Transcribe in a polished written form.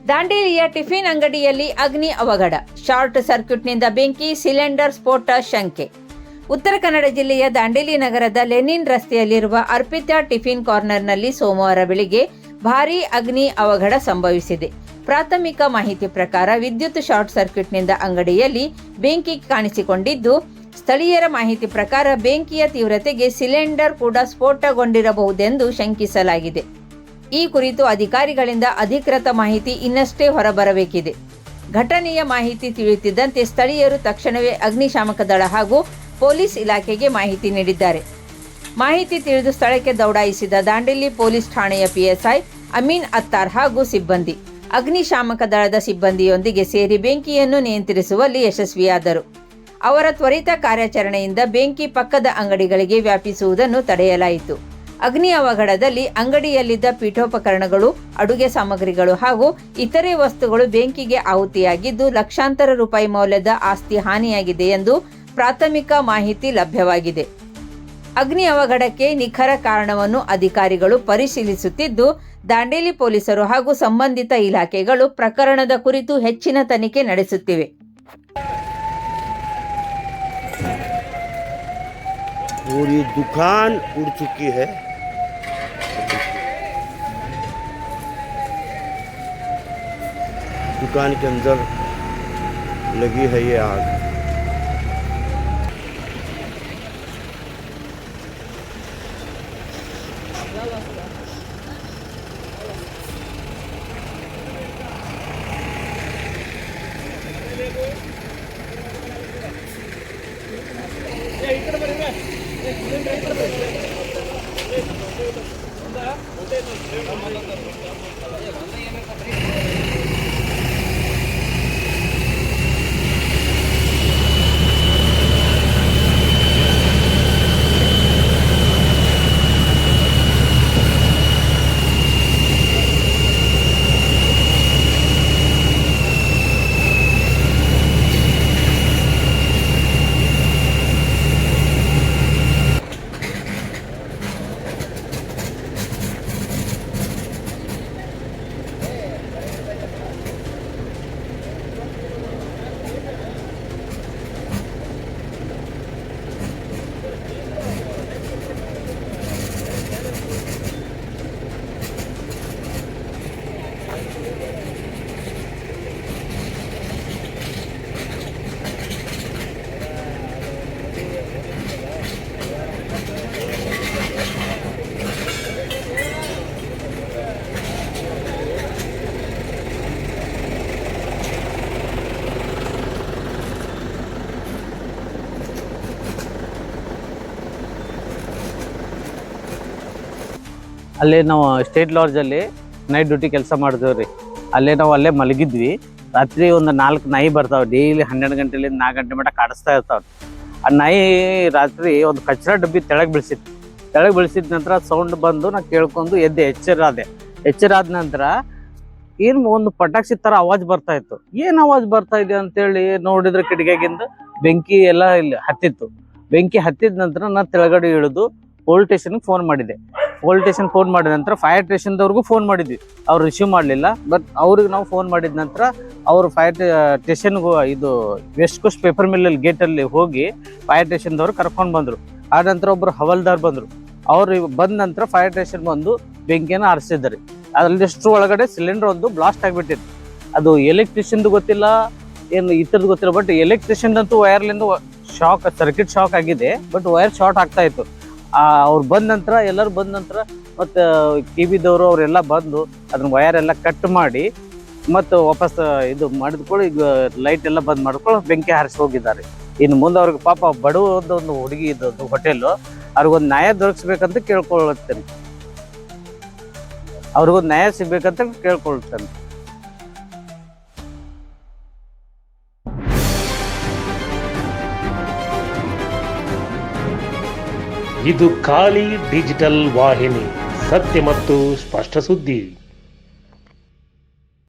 ದಾಂಡೇಲಿಯ tiffin ಅಂಗಡಿಯಲ್ಲಿ ಅಗ್ನಿ ಅವಘಡ, ಶಾರ್ಟ್ ಸರ್ಕ್ಯೂಟ್ನಿಂದ ಬೆಂಕಿ, ಸಿಲಿಂಡರ್ ಸ್ಫೋಟ ಶಂಕೆ. ಉತ್ತರ ಕನ್ನಡ ಜಿಲ್ಲೆಯ ದಾಂಡೇಲಿ ನಗರದ ಲೆನಿನ್ ರಸ್ತೆಯಲ್ಲಿರುವ ಅರ್ಪಿತಾ ಟಿಫಿನ್ ಕಾರ್ನರ್ನಲ್ಲಿ ಸೋಮವಾರ ಬೆಳಿಗ್ಗೆ ಭಾರೀ ಅಗ್ನಿ ಅವಘಡ ಸಂಭವಿಸಿದೆ. ಪ್ರಾಥಮಿಕ ಮಾಹಿತಿ ಪ್ರಕಾರ ವಿದ್ಯುತ್ ಶಾರ್ಟ್ ಸರ್ಕ್ಯೂಟ್ನಿಂದ ಅಂಗಡಿಯಲ್ಲಿ ಬೆಂಕಿ ಕಾಣಿಸಿಕೊಂಡಿದ್ದು, ಸ್ಥಳೀಯರ ಮಾಹಿತಿ ಪ್ರಕಾರ ಬೆಂಕಿಯ ತೀವ್ರತೆಗೆ ಸಿಲಿಂಡರ್ ಕೂಡ ಸ್ಫೋಟಗೊಂಡಿರಬಹುದೆಂದು ಶಂಕಿಸಲಾಗಿದೆ. ಈ ಕುರಿತು ಅಧಿಕಾರಿಗಳಿಂದ ಅಧಿಕೃತ ಮಾಹಿತಿ ಇನ್ನಷ್ಟೇ ಹೊರಬರಬೇಕಿದೆ. ಘಟನೆಯ ಮಾಹಿತಿ ತಿಳಿಯುತ್ತಿದ್ದಂತೆ ಸ್ಥಳೀಯರು ತಕ್ಷಣವೇ ಅಗ್ನಿಶಾಮಕ ದಳ ಹಾಗೂ ಪೊಲೀಸ್ ಇಲಾಖೆಗೆ ಮಾಹಿತಿ ನೀಡಿದ್ದಾರೆ. ಮಾಹಿತಿ ತಿಳಿದು ಸ್ಥಳಕ್ಕೆ ದೌಡಾಯಿಸಿದ ದಾಂಡೇಲಿ ಪೊಲೀಸ್ ಠಾಣೆಯ ಪಿಎಸ್ಐ ಅಮೀನ್ ಅತ್ತಾರ್ ಹಾಗೂ ಸಿಬ್ಬಂದಿ ಅಗ್ನಿಶಾಮಕ ದಳದ ಸಿಬ್ಬಂದಿಯೊಂದಿಗೆ ಸೇರಿ ಬೆಂಕಿಯನ್ನು ನಿಯಂತ್ರಿಸುವಲ್ಲಿ ಯಶಸ್ವಿಯಾದರು. ಅವರ ತ್ವರಿತ ಕಾರ್ಯಾಚರಣೆಯಿಂದ ಬೆಂಕಿ ಪಕ್ಕದ ಅಂಗಡಿಗಳಿಗೆ ವ್ಯಾಪಿಸುವುದನ್ನು ತಡೆಯಲಾಯಿತು. ಅಗ್ನಿ ಅವಘಡದಲ್ಲಿ ಅಂಗಡಿಯಲ್ಲಿದ್ದ ಪೀಠೋಪಕರಣಗಳು, ಅಡುಗೆ ಸಾಮಗ್ರಿಗಳು ಹಾಗೂ ಇತರೆ ವಸ್ತುಗಳು ಬೆಂಕಿಗೆ ಆಹುತಿಯಾಗಿದ್ದು, ಲಕ್ಷಾಂತರ ರೂಪಾಯಿ ಮೌಲ್ಯದ ಆಸ್ತಿ ಹಾನಿಯಾಗಿದೆ ಎಂದು ಪ್ರಾಥಮಿಕ ಮಾಹಿತಿ ಲಭ್ಯವಾಗಿದೆ. ಅಗ್ನಿ ಅವಘಡಕ್ಕೆ ನಿಖರ ಕಾರಣವನ್ನು ಅಧಿಕಾರಿಗಳು ಪರಿಶೀಲಿಸುತ್ತಿದ್ದು, ದಾಂಡೇಲಿ ಪೊಲೀಸರು ಹಾಗೂ ಸಂಬಂಧಿತ ಇಲಾಖೆಗಳು ಪ್ರಕರಣದ ಕುರಿತು ಹೆಚ್ಚಿನ ತನಿಖೆ ನಡೆಸುತ್ತಿವೆ. और ये दुकान उड़ चुकी है। दुकान के अंदर लगी है ये आग। ಅಲ್ಲೇ ನಾವು ಸ್ಟೇಟ್ ಲಾಡ್ಜಲ್ಲಿ ನೈಟ್ ಡ್ಯೂಟಿ ಕೆಲಸ ಮಾಡಿದ್ವಿ ರೀ. ನಾವು ಅಲ್ಲೇ ಮಲಗಿದ್ವಿ. ರಾತ್ರಿ ಒಂದು 4 ನಾಯಿ ಬರ್ತಾವೆ. ಡೈಲಿ 12 ಗಂಟೆಲಿಂದ 4 ಗಂಟೆ ಮಟ್ಟ ಕಾಡಿಸ್ತಾ ಇರ್ತಾವೆ. ಆ ನಾಯಿ ರಾತ್ರಿ ಒಂದು ಕಚರ ಡಬ್ಬಿ ತೆಳಗೆ ಬೀಳಿಸಿದ ನಂತರ ಸೌಂಡ್ ಬಂದು ನಾ ಕೇಳ್ಕೊಂಡು ಎದ್ದೆ. ಎಚ್ಚರ ಆದ ನಂತರ ಏನು ಒಂದು ಪಟಾಕ್ಷಿ ಥರ ಆವಾಜ್ ಬರ್ತಾ ಇತ್ತು. ಏನು ಆವಾಜ್ ಬರ್ತಾ ಇದೆ ಅಂತೇಳಿ ನೋಡಿದ್ರೆ ಕಿಟಕಿಯಾಗಿಂದ ಬೆಂಕಿ ಎಲ್ಲ ಇಲ್ಲಿ ಹತ್ತಿತ್ತು. ಬೆಂಕಿ ಹತ್ತಿದ ನಂತರ ನಾನು ತೆಳಗಡೆ ಇಳಿದು ಪೊಲೀಸ್ ಸ್ಟೇಷನ್ಗೆ ಫೋನ್ ಮಾಡಿದ ನಂತರ ಫೈರ್ ಸ್ಟೇಷನ್ದವ್ರಿಗೂ ಫೋನ್ ಮಾಡಿದ್ವಿ. ಅವ್ರು ರಿಸೀವ್ ಮಾಡಲಿಲ್ಲ. ಬಟ್ ಅವ್ರಿಗೆ ನಾವು ಫೋನ್ ಮಾಡಿದ ನಂತರ ಅವರು ಫೈರ್ ಸ್ಟೇಷನ್ಗೂ ಇದು ವೆಸ್ಟ್ ಕೋಸ್ಟ್ ಪೇಪರ್ ಮಿಲ್ಲಲ್ಲಿ ಗೇಟಲ್ಲಿ ಹೋಗಿ ಫೈರ್ ಸ್ಟೇಷನ್ದವ್ರು ಕರ್ಕೊಂಡು ಬಂದರು. ಆ ನಂತರ ಒಬ್ಬರು ಹವಲ್ದಾರ್ ಬಂದರು. ಅವ್ರು ಬಂದ ನಂತರ ಫೈರ್ ಸ್ಟೇಷನ್ ಬಂದು ಬೆಂಕಿಯನ್ನು ಆರಿಸಿದ್ದಾರೆ. ಅಲ್ಲಿಷ್ಟು ಒಳಗಡೆ ಸಿಲಿಂಡರ್ ಒಂದು ಬ್ಲಾಸ್ಟ್ ಆಗಿಬಿಟ್ಟಿತ್ತು. ಅದು ಎಲೆಕ್ಟ್ರಿಷಿಯನ್ದು ಗೊತ್ತಿಲ್ಲ, ಏನು ಈ ಥರದ್ದು ಗೊತ್ತಿಲ್ಲ. ಬಟ್ ಎಲೆಕ್ಟ್ರಿಷಿಯನ್ದಂತೂ ವೈರ್ಲಿಂದ ಸರ್ಕ್ಯೂಟ್ ಶಾಕ್ ಆಗಿದೆ. ಬಟ್ ವೈರ್ ಶಾರ್ಟ್ ಆಗ್ತಾ ಇತ್ತು. ಅವ್ರು ಎಲ್ಲರೂ ಬಂದ ನಂತರ ಮತ್ತು ಕಿವಿದವರು ಅವರೆಲ್ಲ ಬಂದು ಅದನ್ನ ವೈರ್ ಎಲ್ಲ ಕಟ್ ಮಾಡಿ ಮತ್ತು ವಾಪಸ್ ಇದು ಮಾಡಿದ್ಕೊಳ್ಳಿ. ಈಗ ಲೈಟ್ ಎಲ್ಲ ಬಂದ್ ಮಾಡ್ಕೊಂಡು ಬೆಂಕಿ ಹಾರಿಸಿ ಹೋಗಿದ್ದಾರೆ. ಇನ್ನು ಮುಂದೆ ಅವ್ರಿಗೆ ಪಾಪ ಬಡವದೊಂದು ಹುಡುಗಿ ಇದ್ದದ್ದು ಹೋಟೆಲು, ಅವ್ರಿಗೊಂದು ನ್ಯಾಯ ದೊರಕಿಸ್ಬೇಕಂತ ಕೇಳ್ಕೊಳ್ತೇನೆ. ಅವ್ರಿಗೊಂದು ನ್ಯಾಯ ಸಿಗ್ಬೇಕಂತ ಕೇಳ್ಕೊಳ್ತೇನೆ. ಇದು ಖಾಲಿ ಡಿಜಿಟಲ್ ವಾಹಿನಿ, ಸತ್ಯ ಮತ್ತು ಸ್ಪಷ್ಟ ಸುದ್ದಿ.